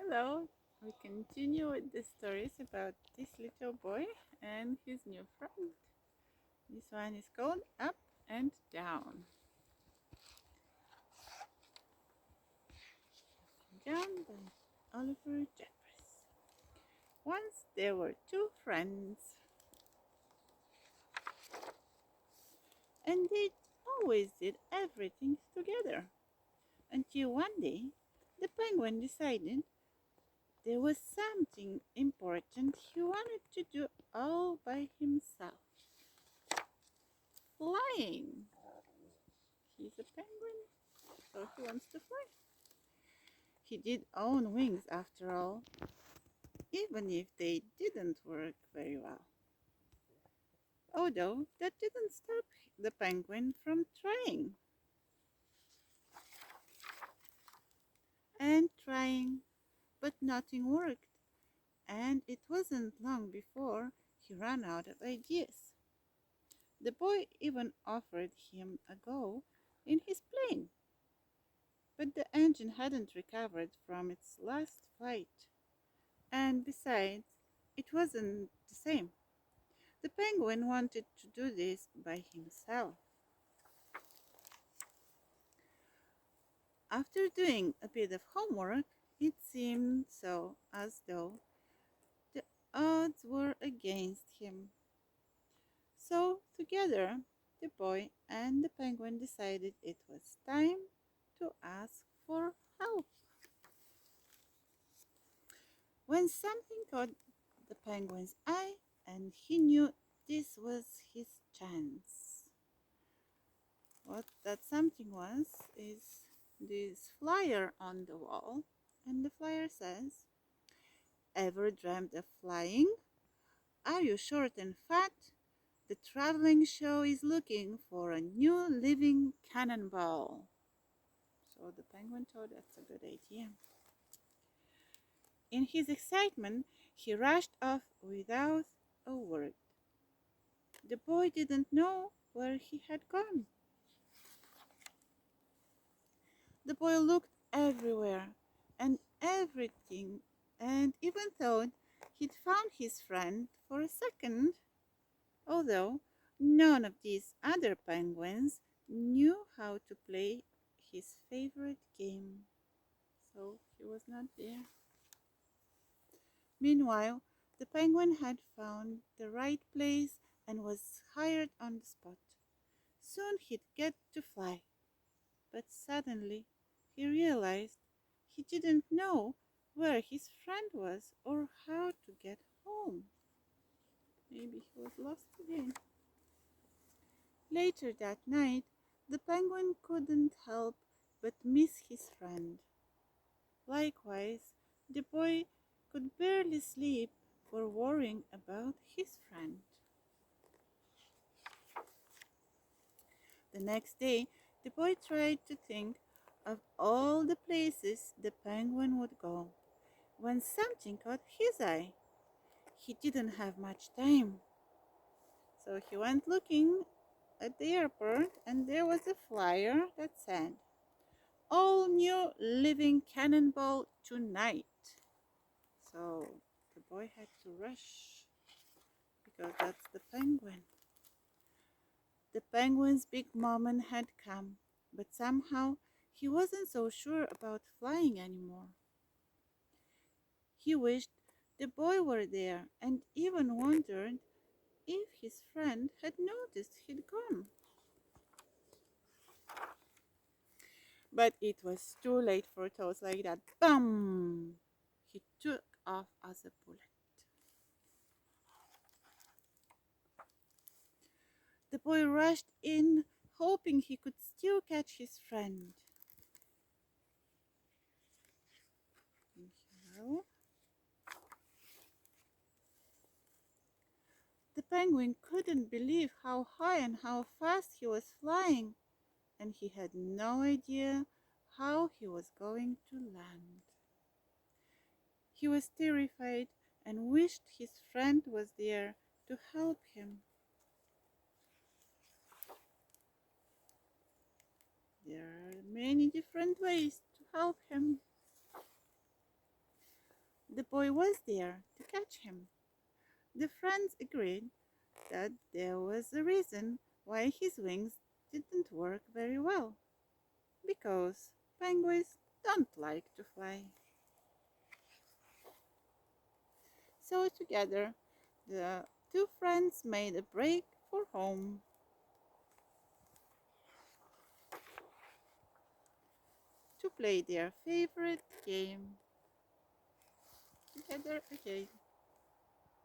Hello, we continue with the stories about this little boy and his new friend. This one is called Up and Down. Down by Oliver Jeffers. Once there were two friends, and they always did everything together. Until one day, the penguin decided there was something important he wanted to do all by himself. Flying. He's a penguin, so he wants to fly. He did own wings after all, even if they didn't work very well. Although that didn't stop the penguin from trying and trying, but nothing worked, and it wasn't long before he ran out of ideas. The boy even offered him a go in his plane, but the engine hadn't recovered from its last flight, and besides, it wasn't the same. The penguin wanted to do this by himself. After doing a bit of homework, it seemed so as though the odds were against him. So, together, the boy and the penguin decided it was time to ask for help. When something caught the penguin's eye, and he knew this was his chance. What that something was is this flyer on the wall, and the flyer says, "Ever dreamt of flying? Are you short and fat? The traveling show is looking for a new living cannonball." So the penguin thought that's a good idea. In his excitement, he rushed off without a word. The boy didn't know where he had gone. The boy looked everywhere and everything, and even thought he'd found his friend for a second, although none of these other penguins knew how to play his favorite game, so he was not there. Meanwhile, the penguin had found the right place and was hired on the spot. Soon he'd get to fly, but suddenly he realized he didn't know where his friend was or how to get home. Maybe he was lost again. Later that night, the penguin couldn't help but miss his friend. Likewise, the boy could barely sleep for worrying about his friend. The next day, the boy tried to think of all the places the penguin would go when something caught his eye. He didn't have much time, so he went looking at the airport, and there was a flyer that said, "All new living cannonball tonight." So the boy had to rush because that's the penguin. The penguin's big moment had come, but somehow he wasn't so sure about flying anymore. He wished the boy were there and even wondered if his friend had noticed he'd gone. But it was too late for thoughts like that. Bum! He took off as a bullet. The boy rushed in, hoping he could still catch his friend. Here. The penguin couldn't believe how high and how fast he was flying, and he had no idea how he was going to land. He was terrified and wished his friend was there to help him. There are many different ways to help him. the boy was there to catch him. The friends agreed that there was a reason why his wings didn't work very well, because penguins don't like to fly. So together, the two friends made a break for home to play their favorite game together again.